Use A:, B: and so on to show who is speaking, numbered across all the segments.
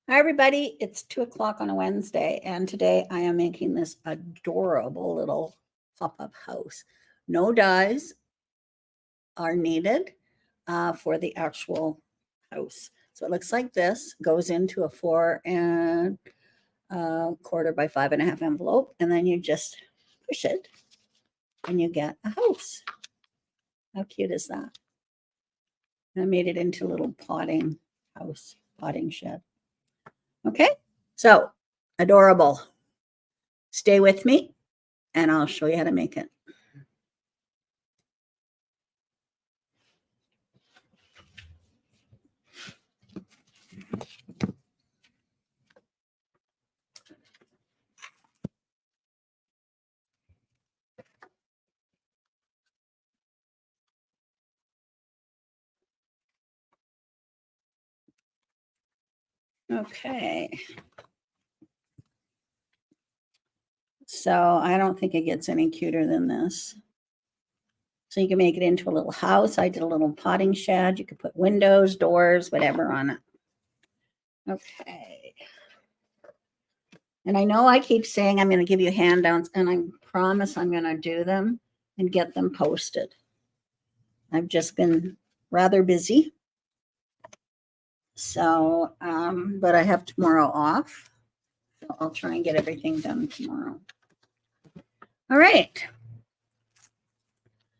A: Hi, everybody. It's 2 o'clock on a Wednesday, and today I am making this adorable little pop-up house. No dies are needed for the actual house. So it looks like this, goes into a 4 1/4 by 5.5 envelope, and then you just push it and you get a house. How cute is that? And I made it into a little potting house, potting shed. Okay, so adorable. Stay with me and I'll show you how to make it. Okay. So I don't think it gets any cuter than this. So you can make it into a little house. I did a little potting shed. You could put windows, doors, whatever on it. Okay. And I know I keep saying I'm going to give you handouts, and I promise I'm going to do them and get them posted. I've just been rather busy. So, but I have tomorrow off. So I'll try and get everything done tomorrow. All right.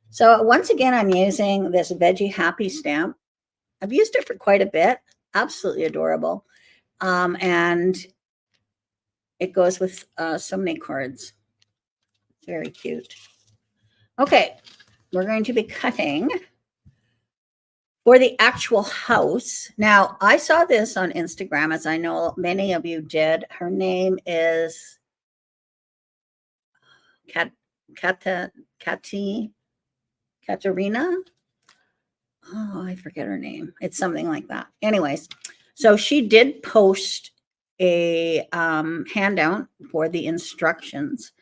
A: So once again, I'm using this Veggie Happy stamp. I've used it for quite a bit. Absolutely adorable. And it goes with so many cards. Very cute. Okay, we're going to be cutting for the actual house. Now, I saw this on Instagram, as I know many of you did. Her name is Katerina. Oh, I forget her name. It's something like that. Anyways, so she did post a handout for the instructions,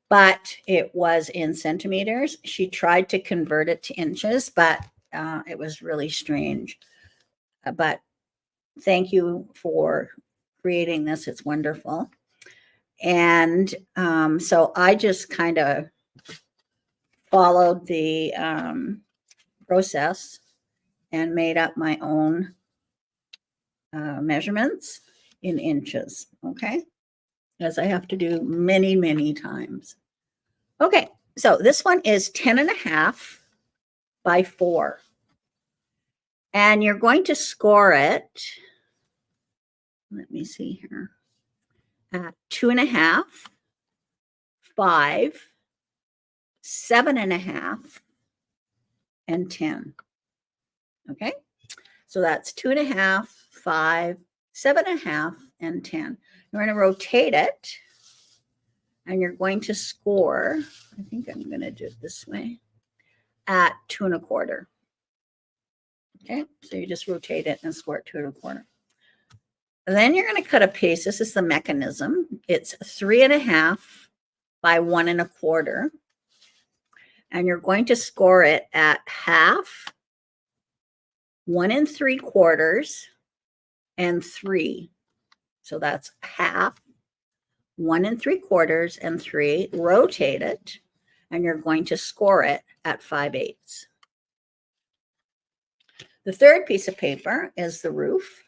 A: but it was in centimeters. She tried to convert it to inches, but it was really strange. But thank you for creating this. It's wonderful. And so I just kind of followed the process and made up my own measurements in inches. Okay. As I have to do many, many times. Okay. So this one is 10.5 by 4. And you're going to score it. Let me see here. At 2.5, 5, 7.5, and 10. Okay. So that's 2.5, 5, 7.5, and 10. You're going to rotate it. And you're going to score, I think I'm going to do it this way, at 2.25. Okay, so you just rotate it and score it 2.25. And then you're going to cut a piece. This is the mechanism. It's 3.5 by 1.25. And you're going to score it at half, 1 3/4, and 3. So that's half, 1 3/4, and 3. Rotate it, and you're going to score it at 5/8. The third piece of paper is the roof,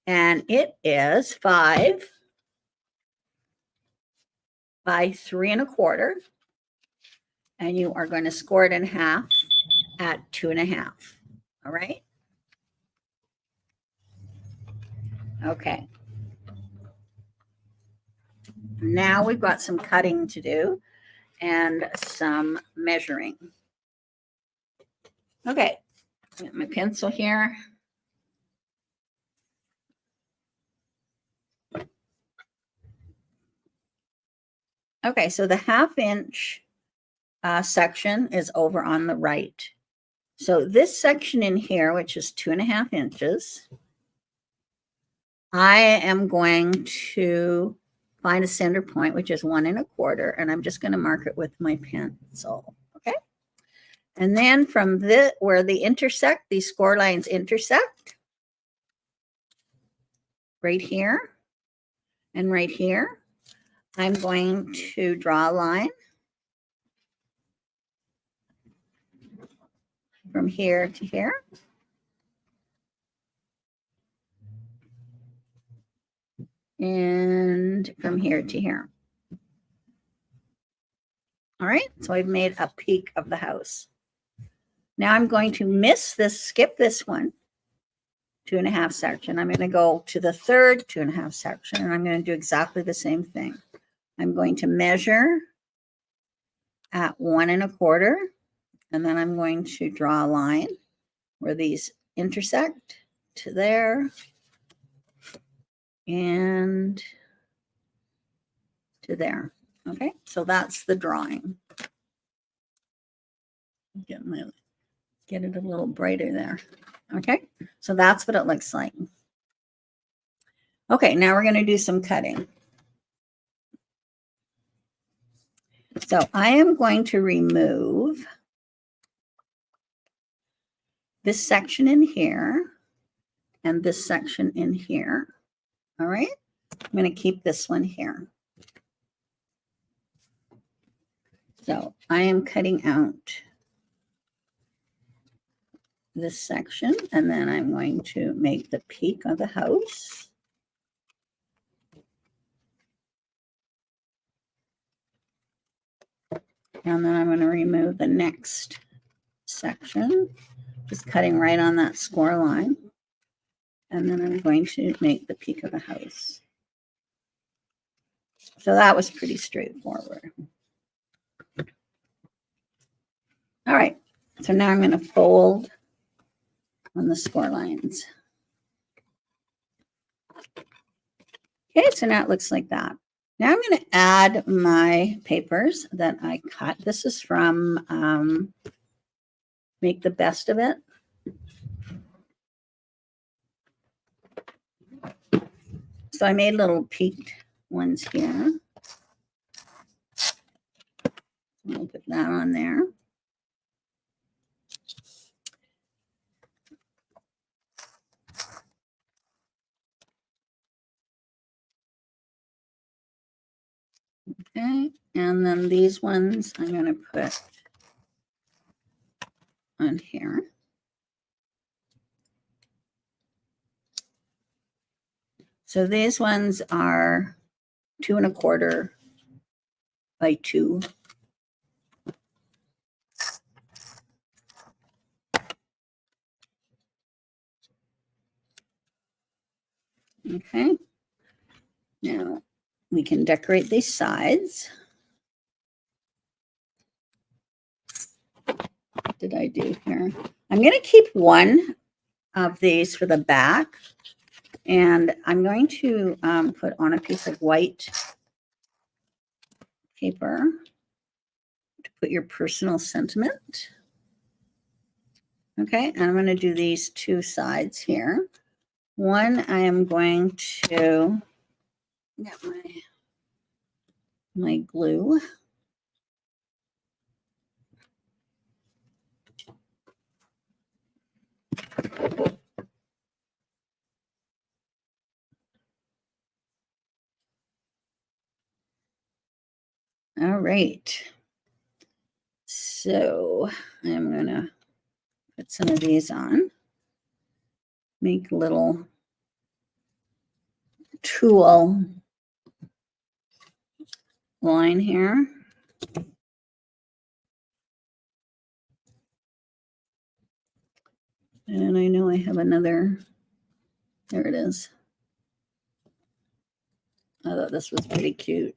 A: and it is 5 by 3.25, and you are going to score it in half at 2.5. All right. Okay. Now we've got some cutting to do and some measuring. Okay. Get my pencil here. Okay, so the 1/2 inch section is over on the right. So this section in here, which is 2.5 inches, I am going to find a center point, which is 1 1/4, and I'm just going to mark it with my pencil. Okay. And then from where they intersect, these score lines intersect, right here and right here. I'm going to draw a line from here to here. And from here to here. All right, so I've made a peak of the house. Now I'm going to skip this one, 2.5 section. I'm going to go to the third 2.5 section, and I'm going to do exactly the same thing. I'm going to measure at 1 1/4, and then I'm going to draw a line where these intersect to there and to there. Okay, so that's the drawing. Get it a little brighter there. Okay, so that's what it looks like. Okay, now we're going to do some cutting. So I am going to remove this section in here and this section in here. All right, I'm going to keep this one here. So I am cutting out this section, and then I'm going to make the peak of the house. And then I'm going to remove the next section, just cutting right on that score line. And then I'm going to make the peak of the house. So that was pretty straightforward. All right, so now I'm going to fold on the score lines. Okay, so now it looks like that. Now I'm going to add my papers that I cut. This is from Make the Best of It. So I made little peaked ones here. I'll put that on there. Okay, and then these ones I'm going to put on here. So these ones are 2 1/4 by 2. Okay, now we can decorate these sides. What did I do here? I'm going to keep one of these for the back, and I'm going to put on a piece of white paper to put your personal sentiment. Okay, and I'm going to do these 2 sides here. One, I am going to get my glue. All right. So I'm going to put some of these on. Make a little tulle line here. And I know I have another, there it is. I thought this was pretty cute.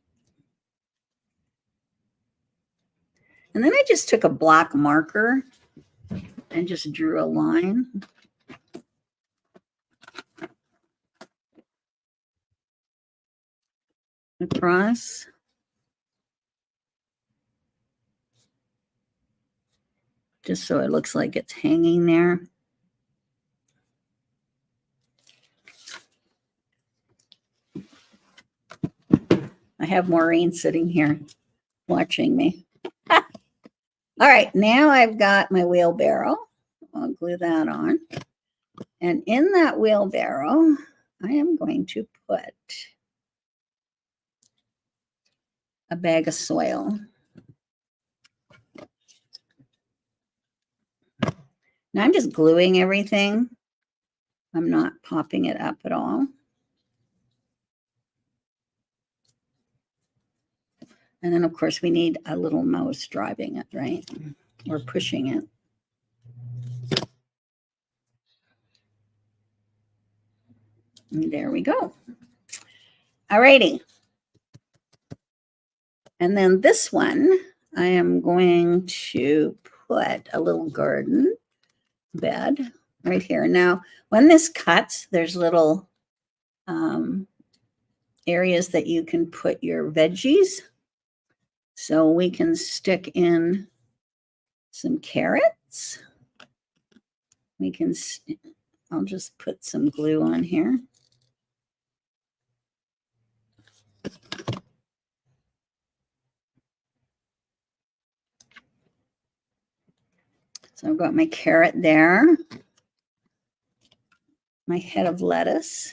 A: And then I just took a black marker and just drew a line. Across. Just so it looks like it's hanging there. I have Maureen sitting here watching me. All right, now I've got my wheelbarrow. I'll glue that on. And in that wheelbarrow, I am going to put a bag of soil. Now I'm just gluing everything. I'm not popping it up at all. And then, of course, we need a little mouse driving it, right? Or pushing it. And there we go. All righty. And then this one, I am going to put a little garden bed right here. Now, when this cuts, there's little areas that you can put your veggies. So we can stick in some carrots. We can, I'll just put some glue on here. So I've got my carrot there, my head of lettuce,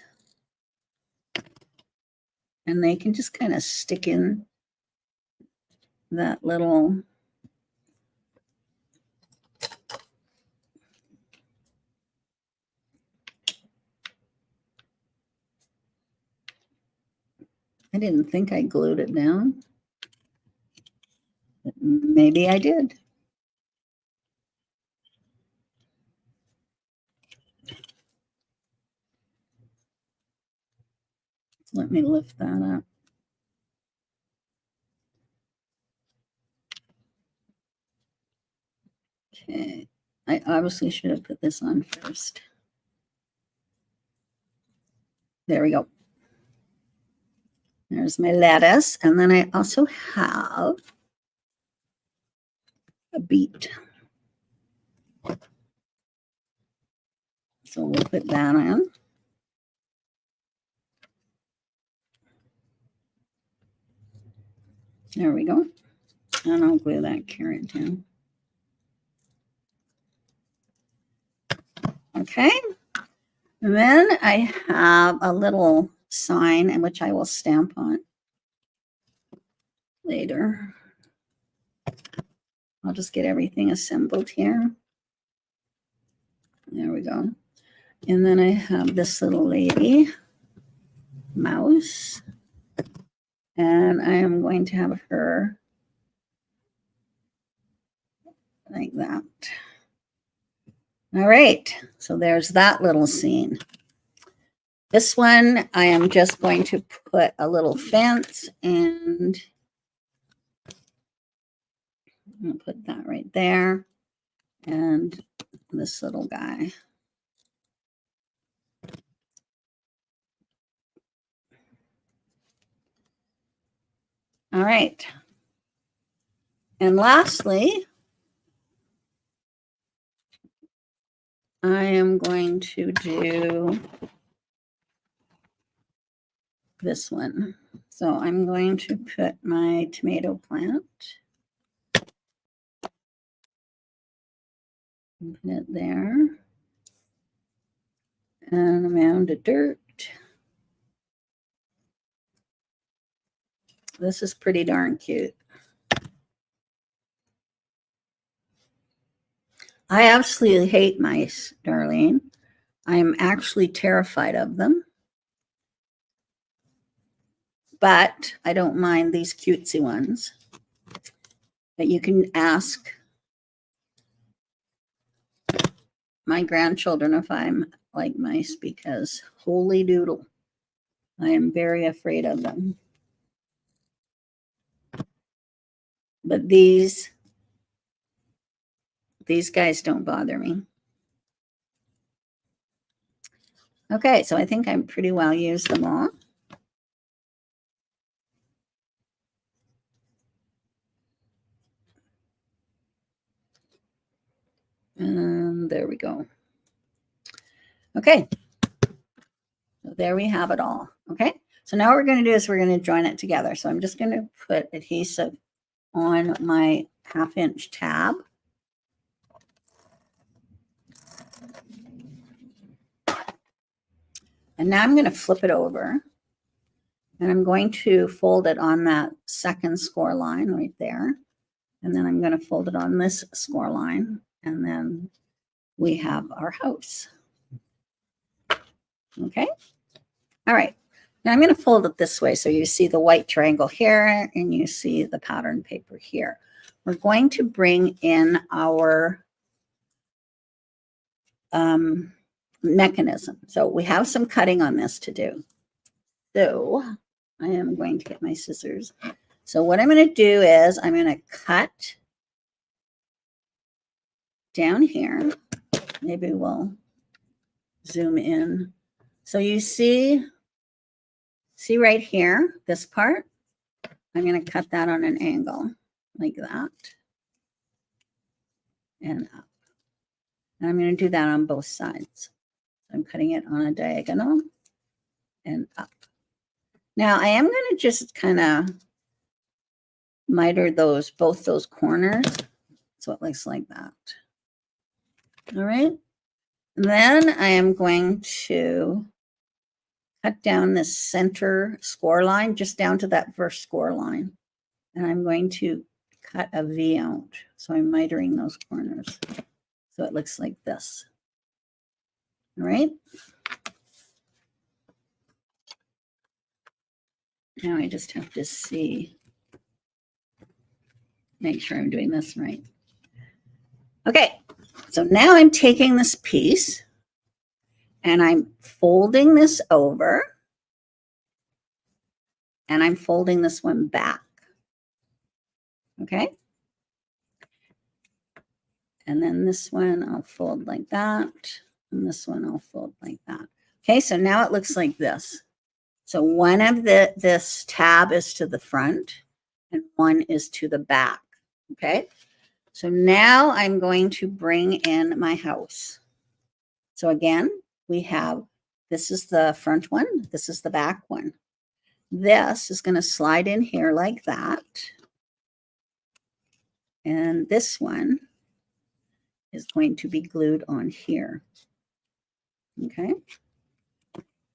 A: and they can just kind of stick in that little I didn't think I glued it down, but maybe I did. Let me lift that up. Okay, I obviously should have put this on first. There we go. There's my lettuce. And then I also have a beet. So we'll put that on. There we go. And I'll glue that carrot down. Okay. And then I have a little sign in which I will stamp on later. I'll just get everything assembled here. There we go. And then I have this little lady, mouse. And I am going to have her like that. All right, so there's that little scene. This one, I am just going to put a little fence, and I'm going to put that right there, and this little guy. All right. And lastly, I am going to do this one. So I'm going to put my tomato plant. Put it there. And a mound of dirt. This is pretty darn cute. I absolutely hate mice, Darlene. I'm actually terrified of them. But I don't mind these cutesy ones. But you can ask my grandchildren if I'm like mice, because holy doodle, I am very afraid of them. But these guys don't bother me. Okay, so I think I'm pretty well used them all. And there we go. Okay, so there we have it all. Okay, so now what we're going to do is we're going to join it together. So I'm just going to put adhesive on my 1/2-inch tab. And now I'm going to flip it over. And I'm going to fold it on that second score line right there. And then I'm going to fold it on this score line. And then we have our house. Okay. All right. Now I'm going to fold it this way. So you see the white triangle here and you see the pattern paper here. We're going to bring in our mechanism. So we have some cutting on this to do. So I am going to get my scissors. So what I'm going to do is I'm going to cut down here. Maybe we'll zoom in. So you see right here, this part, I'm going to cut that on an angle like that and up. And I'm going to do that on both sides. I'm cutting it on a diagonal and up. Now I am going to just kind of miter both those corners. So it looks like that. All right. And then I am going to cut down this center score line, just down to that first score line. And I'm going to cut a V out. So I'm mitering those corners. So it looks like this. All right. Now I just have to make sure I'm doing this right. Okay. So now I'm taking this piece and I'm folding this over and I'm folding this one back. Okay. And then this one I'll fold like that. And this one I'll fold like that. Okay, so now it looks like this. So one of this tab is to the front and one is to the back. Okay, so now I'm going to bring in my house. So again, we have, this is the front one, this is the back one. This is going to slide in here like that. And this one is going to be glued on here. Okay.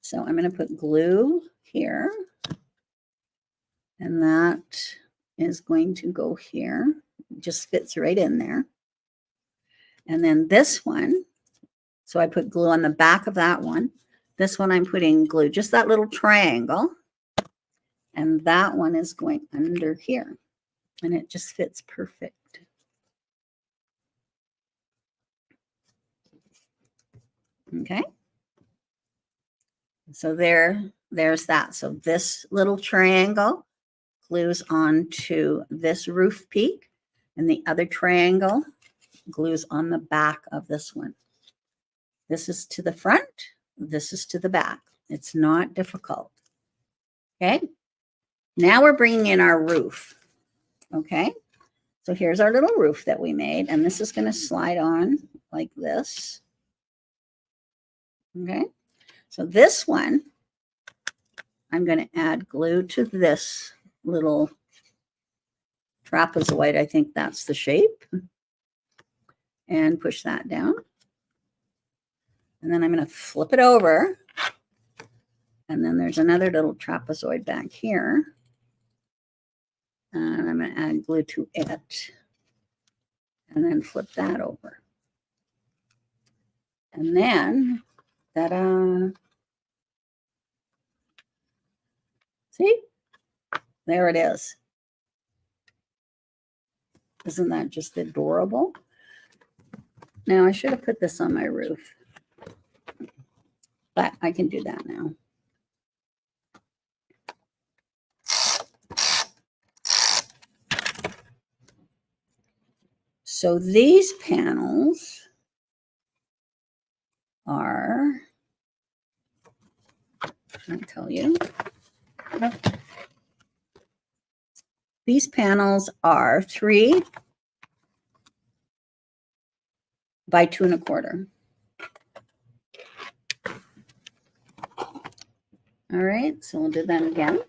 A: So I'm going to put glue here. And that is going to go here. It just fits right in there. And then this one, so I put glue on the back of that one. This one I'm putting glue, just that little triangle. And that one is going under here. And it just fits perfect. Okay. So there's that. So this little triangle glues onto this roof peak, and the other triangle glues on the back of this one. This is to the front, this is to the back. It's not difficult. Okay. Now we're bringing in our roof. Okay. So here's our little roof that we made, and this is going to slide on like this. Okay. So this one, I'm going to add glue to this little trapezoid. I think that's the shape. And push that down. And then I'm going to flip it over. And then there's another little trapezoid back here. And I'm going to add glue to it. And then flip that over. And then, ta-da! See? There it is. Isn't that just adorable? Now, I should have put this on my roof. But I can do that now. So these panels are, I'll tell you. These panels are 3 by 2 1/4. All right, so we'll do that again.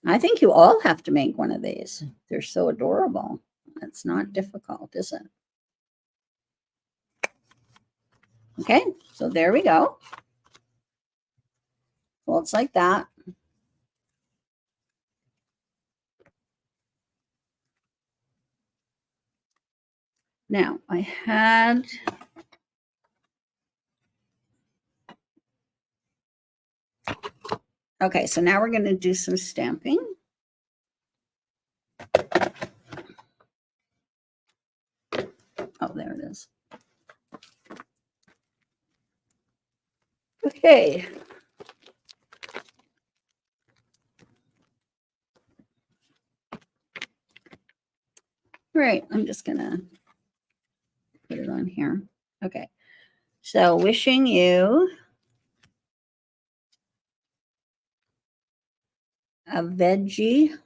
A: I think you all have to make one of these. They're so adorable. It's not difficult, is it? Okay, so there we go. Well, it's like that. Now I had okay, so now we're going to do some stamping. Oh, there it is. Okay. All right, I'm just going to put it on here. Okay. So wishing you a veggie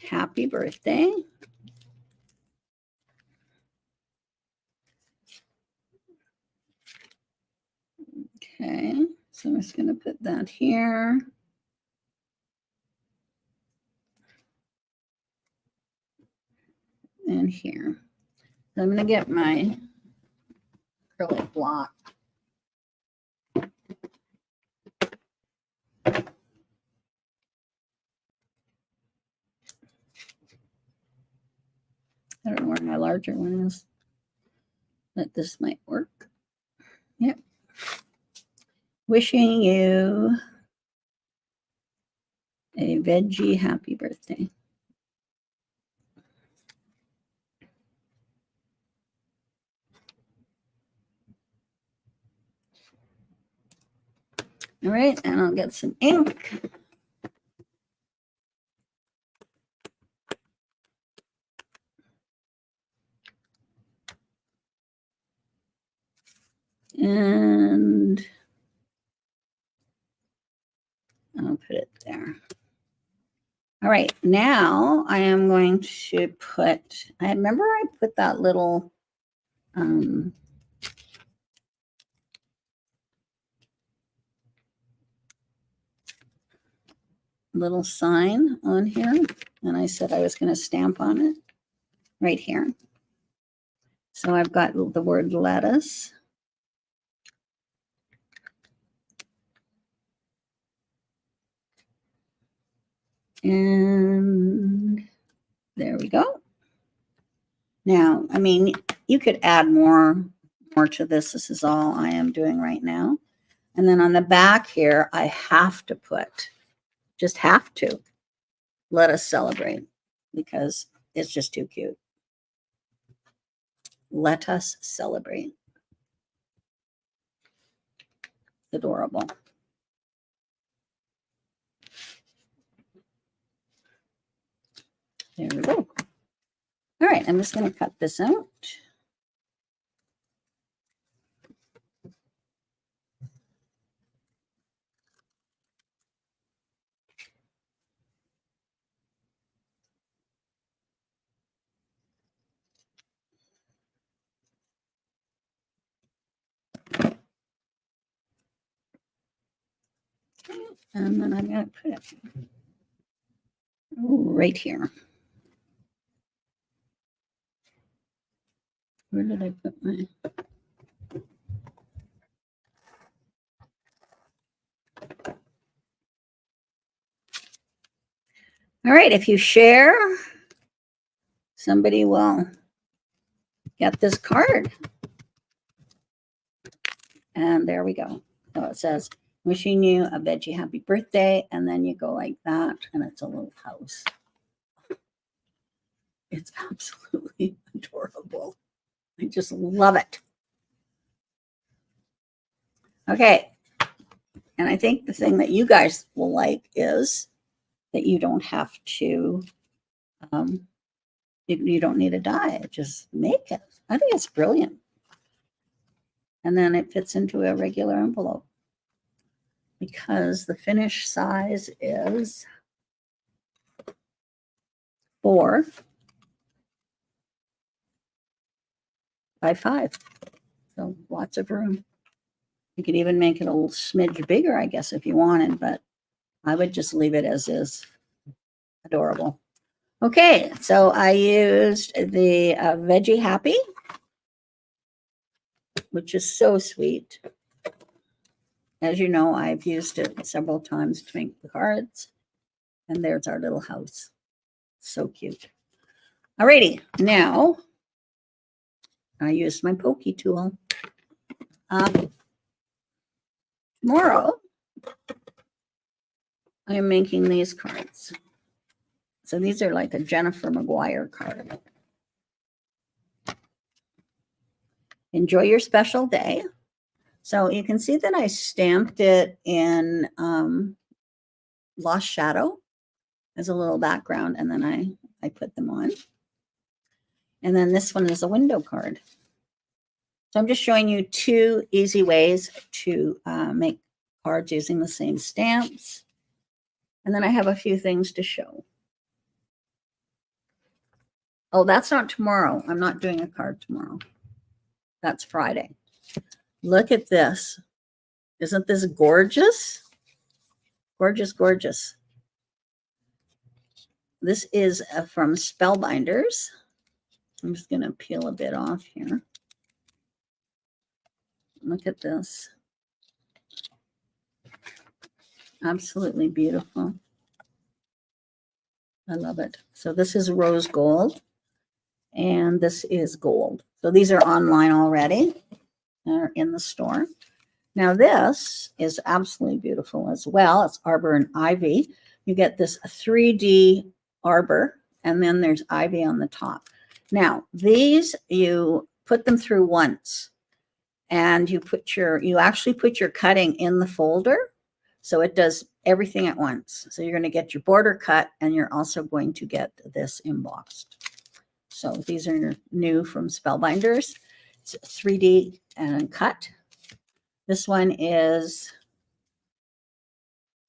A: happy birthday. Okay, so I'm just going to put that here. And here. So I'm going to get my acrylic block. I don't know where my larger one is, but this might work. Yep. Wishing you a veggie happy birthday. All right, and I'll get some ink. And I'll put it there. All right, now I am going to put, I remember I put that little little sign on here, and I said I was going to stamp on it right here. So I've got the word lettuce. And there we go. Now, I mean, you could add more to this. This is all I am doing right now. And then on the back here, I have to put, just have to, let us celebrate, because it's just too cute. Let us celebrate. Adorable. There we go. All right, I'm just going to cut this out. And then I'm going to put it right here. Where did I put my... All right, if you share, somebody will get this card. And there we go. So it says, wishing you a veggie happy birthday. And then you go like that, and it's a little house. It's absolutely adorable. I just love it. Okay. And I think the thing that you guys will like is that you don't have to, you don't need a die. Just make it. I think it's brilliant. And then it fits into a regular envelope, because the finish size is 4 by 5. So lots of room. You could even make it a little smidge bigger, I guess, if you wanted, but I would just leave it as is. Adorable. Okay, so I used the Veggie Happy. which is so sweet. As you know, I've used it several times to make the cards. And there's our little house. So cute. Alrighty, now I used my pokey tool. Tomorrow, I am making these cards. So these are like a Jennifer Maguire card. Enjoy your special day. So you can see that I stamped it in Lost Shadow as a little background, and then I put them on. And then this one is a window card. So I'm just showing you 2 easy ways to make cards using the same stamps. And then I have a few things to show. Oh, that's not tomorrow. I'm not doing a card tomorrow. That's Friday. Look at this. Isn't this gorgeous? Gorgeous, gorgeous. This is from Spellbinders. I'm just going to peel a bit off here. Look at this. Absolutely beautiful. I love it. So this is rose gold, and this is gold. So these are online already. They're in the store. Now this is absolutely beautiful as well. It's Arbor and Ivy. You get this 3D arbor, and then there's ivy on the top. Now these, you put them through once, and you actually put your cutting in the folder, so it does everything at once. So you're going to get your border cut, and you're also going to get this embossed. So these are new from Spellbinders. It's 3D and cut. This one is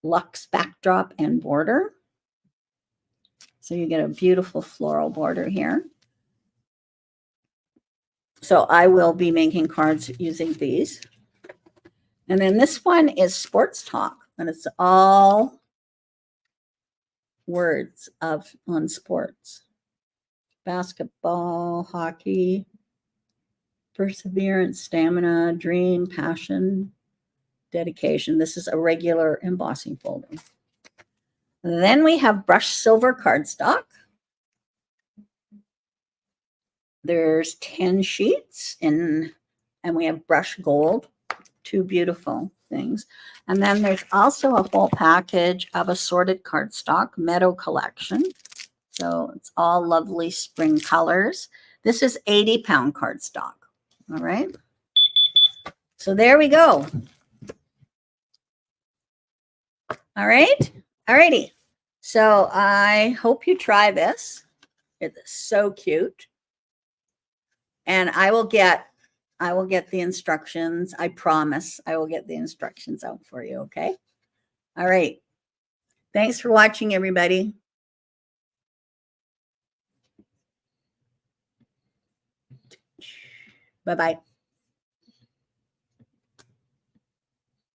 A: Luxe backdrop and border. So you get a beautiful floral border here. So I will be making cards using these. And then this one is Sports Talk, and it's all words on sports. Basketball, hockey, perseverance, stamina, dream, passion, dedication. This is a regular embossing folder. Then we have brushed silver cardstock. There's 10 sheets and we have brushed gold, 2 beautiful things. And then there's also a whole package of assorted cardstock, Meadow Collection. So it's all lovely spring colors. This is 80-pound cardstock. All right. So there we go. All right. All righty. So I hope you try this. It's so cute. And I will get the instructions. I promise I will get the instructions out for you. Okay. All right. Thanks for watching, everybody. Bye-bye.